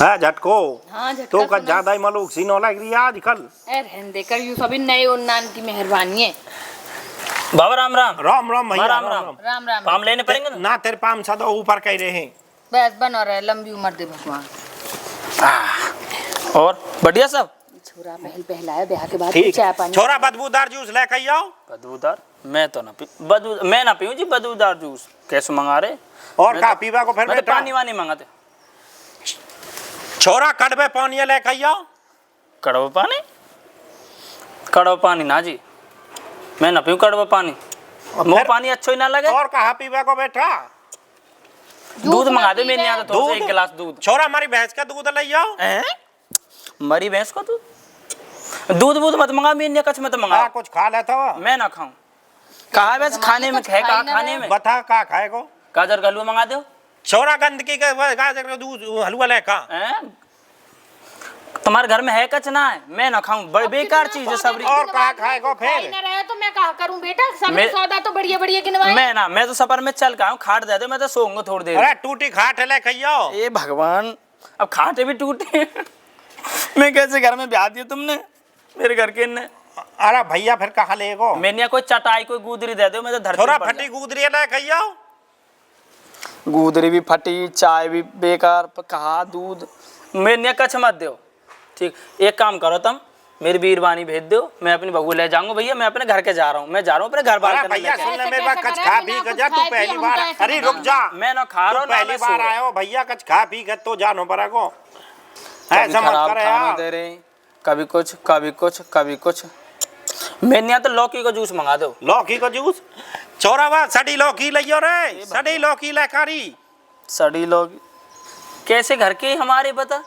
है झटको। हाँ झटका तो का सुना। ज्यादा ही मलूक सीनो लग रही है आजकल। रहने देकर यूं सभी नए उन्नान की मेहरबानी है। बाबा राम राम। राम राम भैया राम राम राम। राम। राम राम। पाम लेने पड़ेंगे ना। ना तेरे पाम सदा ऊपर कह रहे हैं। बस बनो रहे, लंबी उम्र दे भगवान। और बढ़िया सब। छोरा पहल पहलाया ब्याह के बाद ठीक चाय पानी। छोरा बदबूदार जूस लेके आओ। बदबूदार मैं तो ना मैं ना पीऊँ जी बदबूदार जूस। कैसे मंगा रहे? और का पीवा को फिर मैं तो बेटा पानी वानी मंगाते। छोरा कड़वे पानी लेके आओ। कड़वा पानी? कड़वा पानी ना जी, मैं ना पीऊँ कड़वा पानी। वो पानी अच्छा ही ना लगे। और कहा पीवा को बेटा? दूध मंगा दे मेरे यहाँ तो एक गिलास दूध। छोरा हमारी भैंस का दूध ले आओ। मरी भैंस को दूध दूध मत मंगा मेरे यहाँ, कछ मत मंगा। कुछ खा लेता हो? मैं ना खाऊं। कहा वैसे खाने में है, कहा खाने में बता का खाएगो? गाजर का हलवा मंगा दो। छोरा गंदगी के गाजर का दूध हलवा लेका। तुम्हारे घर में है कच ना है, मैं ना खाऊं। बड़ी बेकार चीज है सबरी। और कहा खाएगो फिर? ना रहे तो मैं कहा करूं बेटा, समय सौदा तो बढ़िया बढ़िया गिनवाए। मैं तो सफर में चल का हूं, खाट दे दो, मैं तो सोऊंगा थोड़ी देर। अरे टूटी खाट लेके आओ। ए भगवान, अब खाटे भी टूटे। मैं कैसे घर में ब्याह दिया तुमने मेरे घर के ने? अरे भैया फिर कहा लेगो? मैंने यहाँ कोई चटाई कोई गुदरी दे दो, मैं तो धरती थोड़ा फटी गुदरी लेके आओ। गुदरी भी फटी, चाय भी बेकार, कहा दूध। मेरे यहाँ कछ मत दो। ठीक, एक काम करो तुम, मेरी बीरबानी भेज दो, मैं अपनी बहू ले जाऊंगा। भैया मैं अपने घर के जा रहा हूँ, मैं जा रहा हूँ अपने घर बार। भैया सुन ले मेरे बात, कच खा पी के जा। तू पहली बार, अरे रुक जा, मैं ना खा रहा हूँ, पहली बार आयो भैया। कच खा पी के तो जानो पड़ा को। ऐसा मत करे यार। दे रहे कभी कुछ कभी कुछ कभी कुछ। मैंने यहाँ तो लौकी का जूस मंगा दो। लौकी का जूस? छोरा बा सड़ी लौकी लियो रे, सड़ी लौकी लेकारी। सड़ी लौकी कैसे घर के हमारे पता?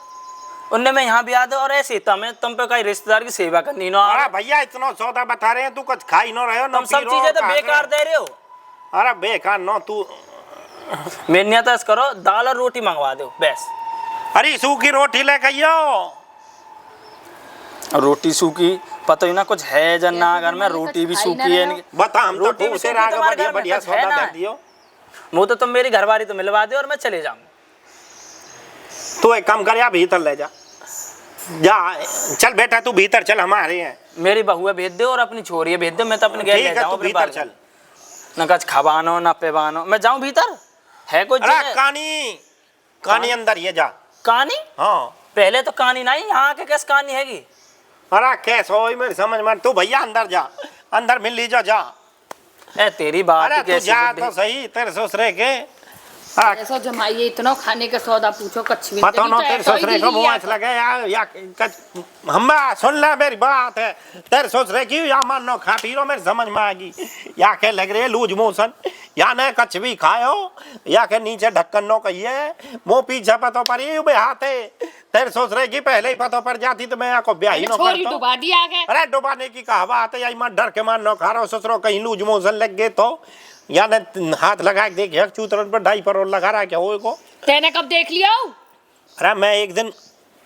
उनने मैं यहाँ भी आ दो और ऐसे तुम पे कई रिश्तेदार की सेवा करनी ना। अरे भैया इतना सौदा बता रहे हैं, तू कुछ खा ही ना रहे हो। तुम सब चीजें तो बेकार दे रहे हो। अरे बेकार न तू। मेरे यहाँ तो करो, दाल और रोटी मंगवा दो बस। अरे सूखी रोटी लेके आओ। रोटी सूखी पता ही ना कुछ है जन्ना घर में, रोटी भी सूखी है। बता हम तो खूब से आगे बढ़िया बढ़िया सौदा दे दियो। वो तो तुम मेरी घरवाली तो मिलवा दो और मैं चले जाऊँ। तू एक काम कर, या भीतर ले जा। जा चल बेटा, तू भीतर चल, हमारे हैं। मेरी बहुआ भेज दो और अपनी छोरी भेज दो, मैं तो अपने घर ले जाऊँ। भीतर चल। न कुछ खवानो न पेवानो, मैं जाऊँ भीतर। है कुछ कहानी अंदर ये जा। कहानी? हाँ पहले तो कहानी नहीं, यहाँ के कैसे कहानी हैगी? अरे कैसे हो मेरी समझ में। तू भैया अंदर जा, अंदर मिल लीजिए जा। ए तेरी बात अरे तू जा तो सही, तेरे ससुरे के ऐसा जमाइए इतना खाने का सौदा पूछो कच्छ भी पता ना। तेरे ससुरे को मुँह लगे या हम सुन ले मेरी बात है। तेरे ससुरे की या मानो खा पी लो, मेरी समझ में आएगी। या के लग रहे लूज मोशन, या न कच्छ भी खाओ, या के नीचे ढक्कन नो कहिए मुँह पीछे पतो पर ही हाथे। तेरे ससुरे की पहले ही पतो पर जाती तो मैं आपको ब्याह ही न करता। अरे डुबाने की कहावत है, यही मत डर के मान नो खा रहा ससुरो कहीं लूज मोशन लग गए तो। या न हाथ लगा के देखे चूतरन पर डाइपर और लगा रहा क्या हो को। तेने कब देख लिया? अरे मैं एक दिन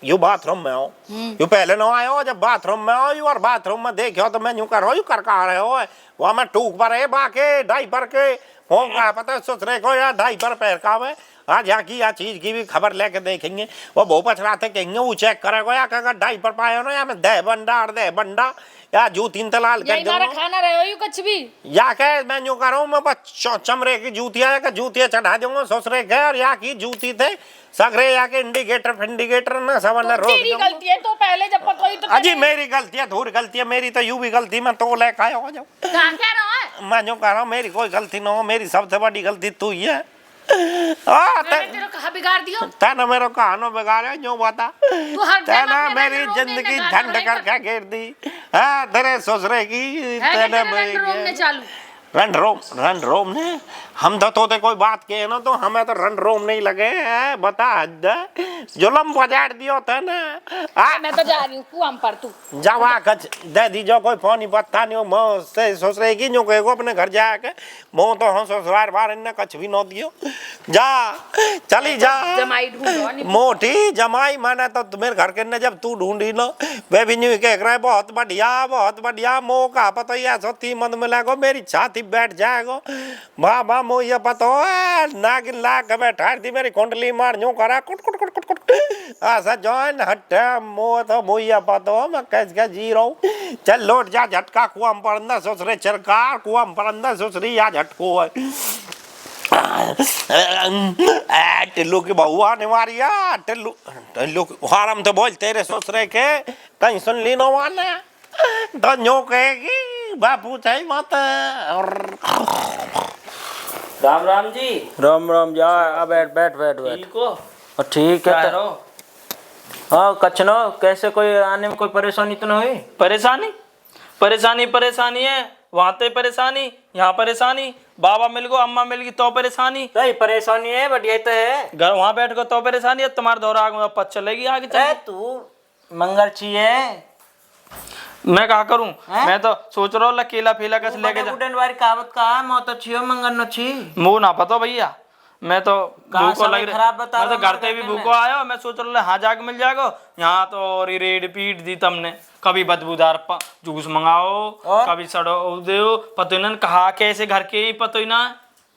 यू बाथरूम में आओ, यू पहले न आयो, जब बाथरूम में आओ और बाथरूम में देखो तो मैं यूं कर यू कर रहे हो। वहाँ मैं टूक पर है बाके डाइपर के हो का पता ससुरे को या डाइपर पहर का है। आज यहाँ की या चीज की भी खबर लेके देखेंगे। वो बहुत पछड़ाते कहेंगे वो चेक करेगा या अगर डाइपर पाए ना या मैं दे बंडा या जूतीन तलाल कर दूंगा। खाना रहे हो कुछ भी या कह मैं यूं कर रहा हूँ, मैं बस चमड़े की जूतियाँ चढ़ा दूंगा ससुरे के। और या की जूती थे सगरे या के इंडिकेटर ना सब न रोक। तेरी गलती है तो पहले जब पता ही तो अजी मेरी गलती है, थोड़ी गलती है मेरी तो यू भी गलती मैं तो ले खाया हो जाओ। कहाँ कह रहा है? मैं जो कह रहा हूँ मेरी कोई गलती ना हो, मेरी सबसे बड़ी गलती तू ही है। तेरे कहाँ बिगाड़ दियो? तेना मेरे कहानो बिगाड़े जो बता। तू हर तेना मेरी जिंदगी झंड करके घेर दी है तेरे ससुरे की। तेने रन रोम ने हम तो कोई बात कहे ना तो हमें तो रन रोम नहीं लगे है। बता जुलम बजाड़ दियो थे ना। मैं तो जा रही हूँ कुआं पर, तू जावा कच दे दीजो कोई पानी पत्ता नहीं हो से ससुरे की जो कहेगो अपने घर जाके मोह तो हम ससुराल बार इन्हें कच भी न दियो। जा चली जा जमाई ढूंढो। मोटी जमाई माना तो तुम्हें घर के ने जब तू ढूंढी लो वे भी नहीं कह रहे बहुत बढ़िया मोह का पता ही ऐसा थी मन मिला को मेरी छाती बैठ जाएगो बाबा मो ये पता है नागिन ला के बैठा दी मेरी कुंडली मार यूं करा कुट कुट कुट कुट कुट ऐसा जॉइन हटे मो तो मो ये पता हो मैं कैसे जी रहा हूँ चल लौट जा झटका कुआं पर ससुरे चरकार कुआं पर ससुरी या झटको है टिल्लू की बहू आने वाली है टिल्लू टिल्लू हारम तो बोल तेरे ससुरे के कहीं सुन ली नो वाने तो न्यो कहेगी बापू चाहिए मत राम राम जी। राम राम जा आ बैठ बैठ बैठ बैठ ठीक हो? ठीक है क्या हाँ कचनो कैसे कोई आने में कोई परेशानी तो नहीं हुई? परेशानी परेशानी परेशानी है, वहां तो परेशानी, यहाँ परेशानी, बाबा मिल गो अम्मा मिल गई तो परेशानी। सही परेशानी है बट ये तो है घर वहां बैठ गो तो परेशानी है, तुम्हारे दौरा आगे पत चलेगी आगे चल। तू मंगल चाहिए मैं कहा करूं, मैं तो सोच रहा हूँ केला फेला कैसे लेके जा। वाली कहावत कहा मौत अच्छी हो मंगल न अच्छी मुंह ना पता भैया, मैं तो भूखो लग रहा, खराब बता मैं तो घर पे भी भूखो आया, मैं सोच रहा हाँ जाके मिल जाएगा। यहाँ तो और ही रेड पीट दी तुमने, कभी बदबूदार जूस मंगाओ कभी सड़ो दो, पतो ना कहा कैसे घर के ही पतो ही ना,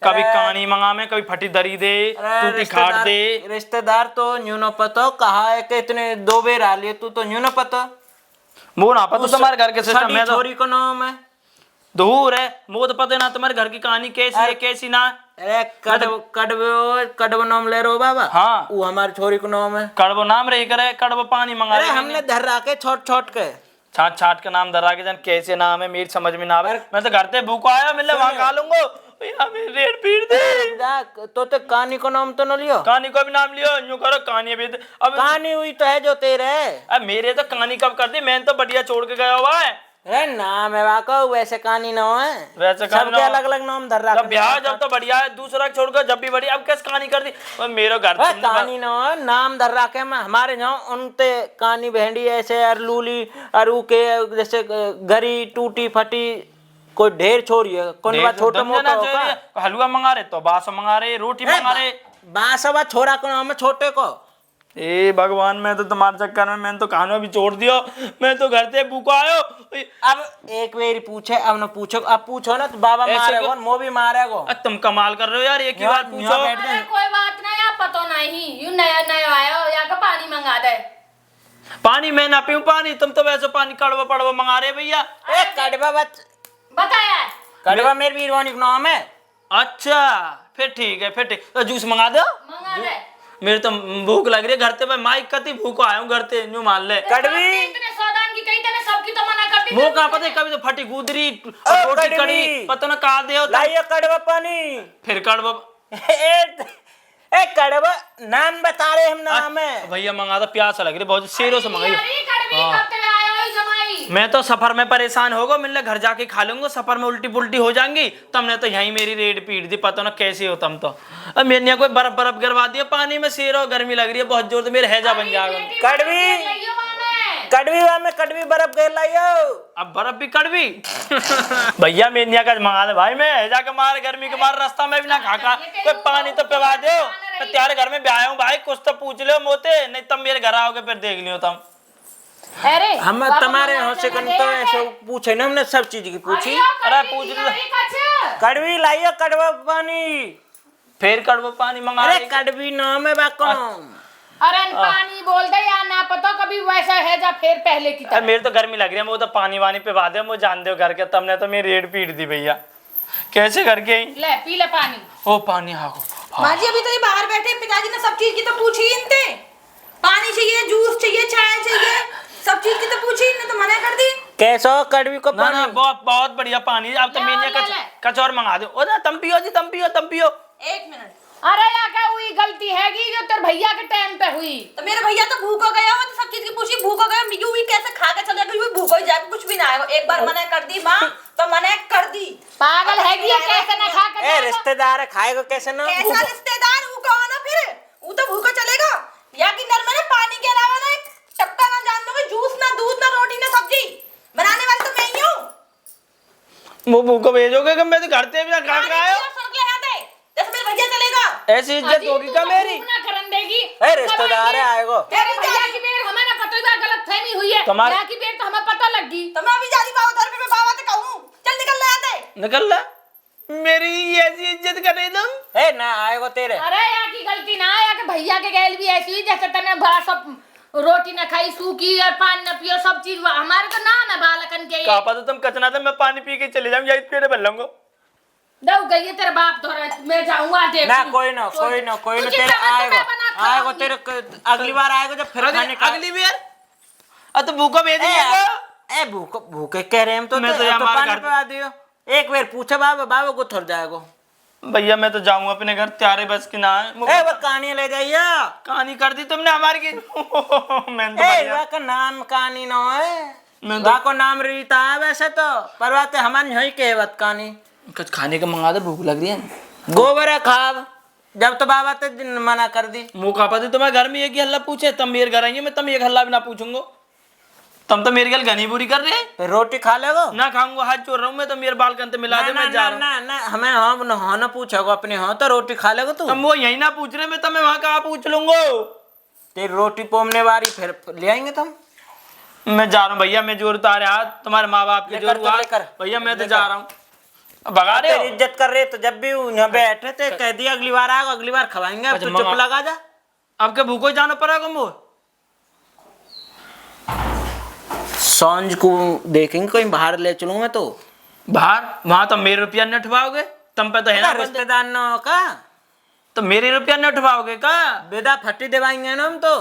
कभी कहानी मंगा में कभी फटी दरी दे टूटी खाट दे। रिश्तेदार तो न्यू न पतो कहा है कि इतने 2 बेर आ लिए तू तो न्यू न पतो वो ना पता तुम्हारे घर के सिस्टम में, छोरी को नाम है दूर है वो तो पता ना तुम्हारे घर की कहानी कैसी है कैसी ना। अरे कड़व नाम ले रहे हो बाबा? हाँ वो हमारी छोरी को नाम है। कड़बो नाम रही करे, कड़बो पानी मंगा अरे हमने धर रखे छोट छोट के छाट छाट के नाम धरा के जान कैसे नाम है मेरी समझ में ना आवे। मैं तो घर पे भूखा आया मिले वहां खा लूंगा भैया मेरी रेट पीट दे। तो कहानी को नाम तो न लियो, कहानी को भी नाम लियो, यूं करो कहानी भी अब कहानी हुई तो है जो तेरे। अब मेरे तो कहानी कब कर दी, मैंने तो बढ़िया छोड़ के गया हुआ है। अरे नाम है वाको वैसे कहानी ना है, वैसे सबके अलग अलग नाम धर रखा। जब ब्याह जब तो बढ़िया है, दूसरा छोड़कर जब भी बढ़िया, अब कैसे कहानी कर दी मेरे घर। कहानी ना है नाम धर रखे हमारे यहाँ उनते कहानी भेंडी ऐसे अरलूली अरू के जैसे गरी टूटी फटी कोई ढेर छोरी है कोई छोटा मोटा हलवा मंगा रहे तो बास मंगा रहे रोटी मंगा रहे बासवा छोरा को नाम है छोटे को। ए भगवान मैं तो तुम्हारे चक्कर में मैंने तो खाना भी छोड़ दियो, मैं तो घर से भूखा आयो। अब एक बार पूछे अब न पूछो, अब पूछो ना तो बाबा मारेगो मो भी मारेगो। तुम कमाल कर रहे हो यार, एक ही बार पूछो। कोई बात नहीं आप पतो नहीं यू नया नया आयो या का पानी मंगा दे। पानी मैं ना पीऊं पानी, तुम तो वैसे पानी कड़वा पड़वा मंगा रहे भैया। कड़वा बताया कड़वा मेरी बीरवानी का नाम है। अच्छा फिर ठीक है, फिर ठीक तो जूस मंगा दो। मंगा दे, मेरे तो भूख लग रही है घर पे, मैं माइक कती भूख आया हूँ घर पे न्यू मान ले। कड़वी इतने सौदान की कही तने सबकी तो मना कर दी। वो कहाँ पता कभी तो फटी गुदरी रोटी कड़ी पता ना कहा दे लाइए कड़वा पानी। फिर कड़वा ए कड़वा नाम बता रहे हम नाम है भैया मंगा दो, प्यास लग रही बहुत शेरों से मंगाई। मैं तो सफर में परेशान होगा, मिलने घर जाके खा लूंगा, सफर में उल्टी पुल्टी हो जाएंगी। तुमने तो यहीं मेरी रेड पीट दी, पता ना कैसे हो तुम तो। अब मेरे यहाँ कोई बर्फ बर्फ गिरवा दिया पानी में, शेरो गर्मी लग रही है बहुत जोर से, मेरे हैजा बन जाएगा। कड़वी बर्फ गए लाइयो। अब बर्फ भी कड़वी भैया मेरे यहाँ का मंगा दे भाई, मैं हैजा के मार गर्मी के मार रास्ता में भी ना खा कोई पानी तो पिवा दो। त्यारे घर में ब्याह हूँ भाई, कुछ तो पूछ लो मोते, नहीं तुम मेरे घर आओगे फिर देख लियो तुम। अरे हम तुम्हारे यहाँ से तो ऐसे पूछे ना, हमने सब चीज की पूछी। अरे पूछ लो कड़वी लाइयो कड़वा पानी, फिर कड़वा पानी मंगा। अरे कड़वी नाम है बाको नाम। अरे पानी बोल दे या ना पता कभी वैसा है जा फिर पहले की तरह। मेरे तो गर्मी लग रही है, वो तो पानी वानी पे वादे वो जान दो घर के, तुमने तो मेरी रेड पीट दी भैया कैसे करके। ले पी ले पानी। ओ पानी हाँ माँ जी अभी तो ये बाहर बैठे, पिताजी ने सब चीज की तो पूछी इनसे, पानी चाहिए जूस चाहिए चाय चाहिए सब चीज की तो पूछी, इनने तो मना कर दी। कैसा कड़वी को पानी? ना बहुत बहुत बढ़िया पानी। अब तो मैंने कचौर मंगा दो। ओ ना तुम पियो जी, तुम पियो तुम पियो। एक मिनट, अरे या क्या हुई गलती हैगी जो तेरे भैया के टाइम पे हुई। तो मेरे भैया तो भूखा गया हो, तो सब चीज की पूछी भूखा गया, मिजू भी कैसे खा के चले गए, भूखा ही जाएगा कुछ भी ना आएगा। एक बार मना कर दी माँ तो मना कर दी। पागल हैगी कैसे ना खा के रिश्तेदार है खाएगा कैसे ना। कैसा रिश्तेदार वो कहो ना, फिर वो तो भूखा चलेगा। या कि नर में पानी के अलावा ना एक टपका ना जान दोगे, जूस ना दूध ना रोटी ना सब्जी बनाने वाली तो मैं ही हूँ। वो भूखो भेजोगे कि मैं तो घर से भी ना खा के आया। जैसे मेरे भैया चलेगा ऐसी इज्जत होगी क्या मेरी? ना करन देगी। रिश्तेदार है आएगा। तेरे भैया की बेर हमें ना पता ही गलतफहमी हुई है, भैया की बेर तो हमें पता लग गई। तो मैं अभी जा रही बाबा घर पे, मैं बाबा से कहूँ चल निकल ले आते। निकल ले मेरी ऐसी इज्जत कर रही तुम? ए ना आएगो तेरे। अरे यहाँ की गलती ना आया कि भैया के गैल भी ऐसी हुई जैसे तने भरा सब रोटी न खाई सूखी और पानी न पियो सब चीज हमारे तो नाम है बालकन के कहा पता तुम कचना था मैं पानी पी के चले जाऊँ यही पेड़ भर लूंगा। दऊ गई है तेरे बाप तो मैं जाऊंगा देख ना कोई ना तेरे आएगो तेरे अगली बार आएगो जब फिर खाने का। अगली बार अब तो भूखा भेज दिया। ए भूखे कह रहे हम तो मैं तो यहाँ मार पानी कर- पिला दियो। एक बार पूछे बाबा को थर जाएगो। भैया मैं तो जाऊंगा अपने घर, त्यारे बस की ना है। ए वो कहानी ले जाइए। कहानी कर दी तुमने हमारी की। मैं तो ए बढ़िया। वह का नाम कहानी ना है। मैं तो- वह को नाम रीता है वैसे तो, पर बात हमारी यही कहवत कहानी। कुछ खाने का मंगा दे, भूख लग रही है। गोबर है खाब जब तो बाबा तो दिन मना कर दी। मुँह खा पाती तुम्हारे घर में एक ही हल्ला पूछे, तब मेरे घर आएंगे मैं तब एक हल्ला भी ना पूछूंगा। तुम तो मेरी गल घनी बुरी कर रहे हैं। फिर रोटी खा लेगो ना खाऊंगा, हाथ जोड़ रहा हूँ मैं तो मेरे बाल कंते मिला दे, मैं जा रहा हूँ। ना हमें हाँ ना पूछोगे अपने हाँ तो रोटी खा लेगो तू। तुम वो यही ना पूछ रहे, मैं तुम्हें वहाँ कहाँ पूछ लूंगा। तेरी रोटी पोमने वाली फिर ले आएंगे तुम। मैं जा रहा हूँ भैया, मैं जोर उतारे हाथ तुम्हारे माँ बाप के लेकर जोर तो हाथ। लेकर। भैया मैं तो लेकर। जा रहा हूँ। भगा रहे तेरी हो? इज्जत कर रहे तो जब भी यहाँ बैठे थे कह दिया अगली बार आएगा अगली बार खवाएंगे। अब अच्छा, तो चुप मंगा- लगा जा। अब के भूखो जाना पड़ेगा मुझे। सांझ को देखेंगे कहीं बाहर ले चलूं मैं तो। बाहर वहां तो मेरे रुपया न उठवाओगे, तुम पे तो है ना बंदे। रिश्तेदार न हो का तो मेरे रुपया न उठवाओगे का? बेदा फट्टी दिवाएंगे ना हम तो।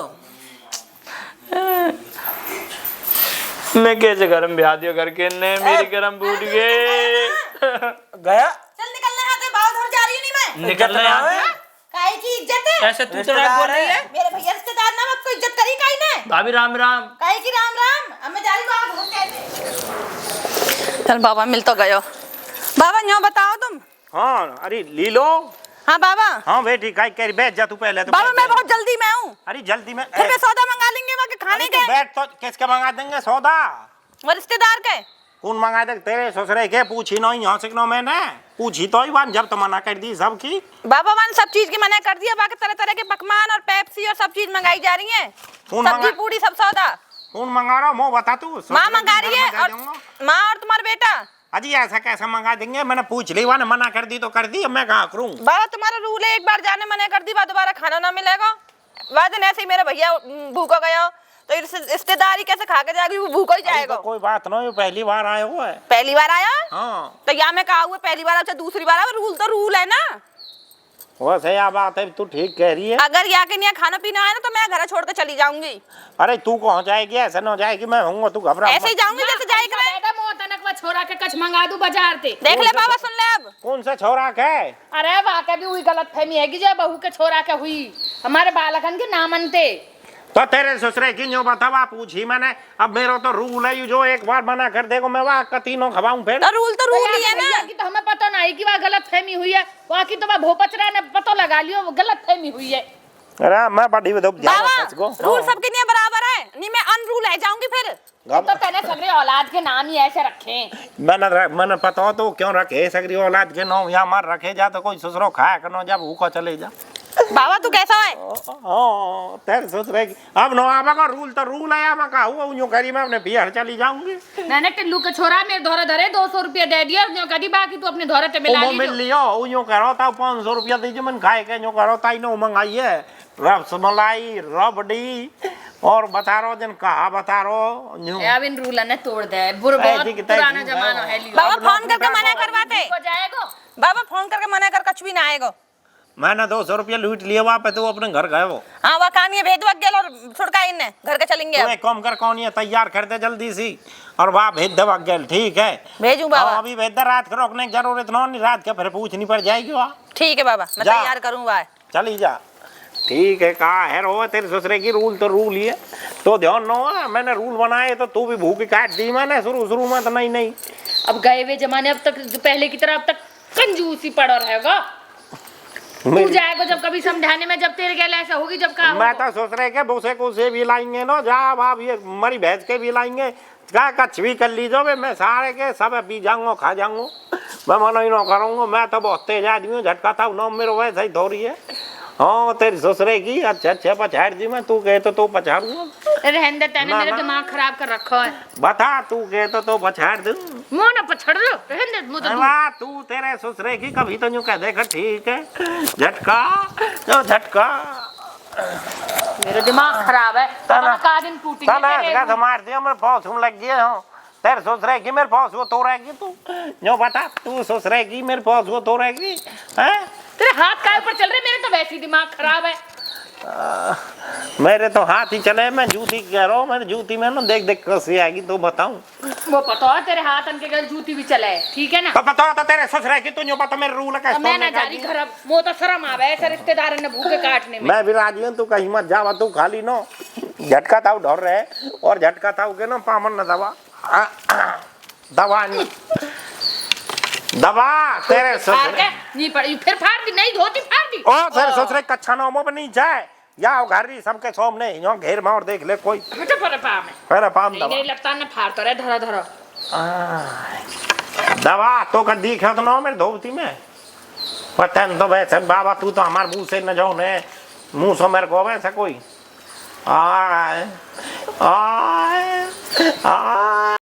मैं कैसे गरम ब्याह दिया करके ने मेरी गरम बूट गए। गया चल निकलने हाथ है बाहर धर जा रही हूं नहीं मैं। निकल रहे इज्जत ना हैं। हो। काहे की इज्जत है? ऐसे तू तो रिश्तेदार बोल रही है। है। मेरे भैया रिश्तेदार ना मत को इज्जत करी काहे ने? भाभी राम राम। काहे की राम राम? अब मैं जा रही हूं बाहर धर कैसे? चल बाबा मिल तो गयो। बाबा यहाँ बताओ तुम। हाँ अरे लीलो। हाँ बाबा। हाँ बेटी काय करी, बैठ जा तू पहले तो। बाबा बैठ मैं जा। बहुत जल्दी में हूँ। अरे जल्दी में फिर मैं सौदा मंगा लेंगे वहाँ के खाने अरे के। तू बैठ तो किसके मंगा देंगे सौदा? वो रिश्तेदार के। कौन मंगा दे? तेरे ससुरे के पूछी नहीं यहाँ से न मैंने पूछी तो ही बात जब तो मना कर दी सबकी। बाबा वन सब चीज की मना कर दिया, बाकी तरह तरह के पकवान और पेप्सी और सब चीज मंगाई जा रही है। कौन सब्जी मंगा- पूरी सब सौदा कौन मंगा रहा मुँह बता तू। माँ मंगा रही है और माँ और तुम्हारा बेटा। अजी ऐसा कैसा मंगा देंगे? मैंने पूछ ली ने मना कर दी तो कर दी, अब मैं कहाँ करूँ? बाबा तुम्हारा रूल है, एक बार जाने मना कर दी बात दोबारा खाना ना मिलेगा। वादन ऐसे ही मेरा भैया भूखा गया तो रिश्तेदारी कैसे खा के जाएगी, वो भूखा ही जाएगा। तो कोई बात नहीं, पहली बार आए हुआ है। पहली बार आया हाँ तो या मैं कहा हुआ पहली बार अच्छा दूसरी बार आया, रूल तो रूल है ना। वैसे यह बात है, तू ठीक कह रही है। अगर यहाँ के यहाँ खाना पीना है ना तो मैं घर छोड़ के चली जाऊंगी। अरे तू कहाँ जाएगी? ऐसा न जाएगी, मैं हूँ तू घबरा ऐसे ही जाऊंगी जैसे जाएगा। मैडम वो तनक वा छोरा के कछ मंगा दूं बाजार से। देख ले बाबा, सुन ले अब। कौन सा छोरा के? अरे वाकई भी हुई गलत फहमी है कि जो बहू के छोरा के हुई हमारे बालकन के ना मनते। तो तेरे ससुरे की जो बतावा पूछी मैंने। अब मेरा तो रूल है, जो एक बार मना कर देगा मैं वहाँ कतीनों खवाऊं फिर। तो रूल ही है ना। कि तो हमें पता नहीं कि वह गलत फहमी हुई है, वहाँ की तो वह भोपचरा ने पता लगा लियो वो गलत फहमी हुई है। अरे मैं बड़ी बाबा रूल सबके लिए बराबर है, नहीं मैं अनरूल है जाऊंगी फिर। तो तेने सगरे औलाद के नाम ही ऐसे रखे। मैंने पता हो तो क्यों रखे सगरी औलाद के नाम या मार रखे जा तो कोई ससुरो खाया करनो जब भूखा चले जा। बाबा तू कैसा है? तेरे ससुरे की अब नो आवा का रूल तो रूल है। मैं कहा हुआ यूं करी मैं अपने बिहार चली जाऊंगी। मैंने टिल्लू के छोरा मेरे धोरे धरे 200 रुपया दे दिया जो करी, बाकी तू अपने धोरे ते मिला वो मिल लियो यूं करो था 500 रुपया दीजिए मन खाए के जो करो ताई नो मंगाई है रसमलाई रबड़ी और बता रो जन कहा बता रो अब इन रूल ने तोड़ दे। बहुत ऐसी की तैसी पुराना है। जमाना है लियो। बाबा अब फोन नौकरी करके पे मना तो- करवाते। हो जाएगा। बाबा फोन करके मना कर कुछ भी ना आएगा। मैंने 200 रुपया लूट लिया वहाँ पे, तो अपने घर गए वो। हाँ वह कहानी भेज वक गेल और छुड़का इनने घर के चलेंगे तू अब। एक काम कर कौन ये तैयार कर दे जल्दी सी और वहाँ भेज दे वक गेल, ठीक है? भेजूं बाबा। हाँ, अभी भेज दे, रात को रोकने की जरूरत नहीं, रात के फिर पूछनी पड़ जाएगी वहाँ। ठीक है बाबा, मैं जा। तैयार करूँ वह। चली जा। ठीक है, कहा है रो तेरे ससुरे की रूल तो रूल ही है, तो ध्यान न हो। मैंने रूल बनाए तो तू भी भूख काट दी मैंने शुरू में तो नहीं। अब गए हुए जमाने अब तक जो पहले की तरह अब तक कंजूसी पड़ा रहेगा। तू जाएगा जब कभी समझाने में, जब तेरे गैल ऐसा होगी जब कहा मैं तो सोच रहे के भूसे को से भी लाएंगे ना, जा अब ये मरी भैंस के भी लाएंगे, क्या कछ भी कर लीजिए, मैं सारे के सब पी जाऊंगा खा जाऊंगा, मैं मना ही ना करूंगा। मैं तो बहुत तेज आदमी हूँ, झटका था ना मेरे वैसे ही थोड़ी है। हाँ तेरी ससुरे की अच्छा पछाड़ दी मैं, तू कहे तो तू पछाड़ूंगा। रहने दे, तेने ना, मेरा ना। दिमाग खराब कर रखा है। बता तू के तो पछाड़ दूं। मुंह ना पछड़ लो, रहने दे मुंह तो दूर। वाह तू तेरे ससुरे की कभी तो यूं कह देगा ठीक है झटका जो झटका मेरा दिमाग खराब है, पता ना का दिन टूटेंगे साला तेरे। इसका मार दिया मेरे पास हम लग गए हो तेरे ससुरे की मेरे पास वो तो रहेगी तू जो बता तू ससुरे की मेरे पास वो तो रहेगी हैं तेरे हाथ काय ऊपर चल रहे, मेरे तो वैसे ही दिमाग खराब है। मेरे तो हाथ ही चले मैं जूती कह रहा हूँ मेरी जूती में ना देख देख कैसी आएगी तो बताऊं वो पता है तेरे हाथ अनके घर जूती भी चला है, ठीक है ना। तो बता तो तेरे ससुरे की तू जो बता मेरे रूल का अब मैं ना जा रही घर, अब वो तो शर्म आवे ऐसे रिश्तेदार ने भूखे काटने में। मैं भी राजी हूँ तू कहीं मत जावा तू खाली नो झटका था डर रहे और झटका था के ना पामन न दवा दवा नहीं दवा तेरे फाड़ ससुरे के नहीं पड़ी, फिर फाड़ दी, नहीं धोती फाड़ दी। ओ तेरे ससुरे कच्चा नामों पे नहीं जाए या घर ही सबके सामने यहाँ घेर मार देख ले कोई हटो पर पाम है। मेरा पाम नहीं दवा नहीं लगता ना फाड़ तो रहे, धरा धरा। दवा तो कर दिखा तो ना मेरे धोती में पता नहीं तो वैसे बाबा तू तो हमारे मुंह से न जाओ ने मुंह से मेरे को वैसे कोई आए आए आए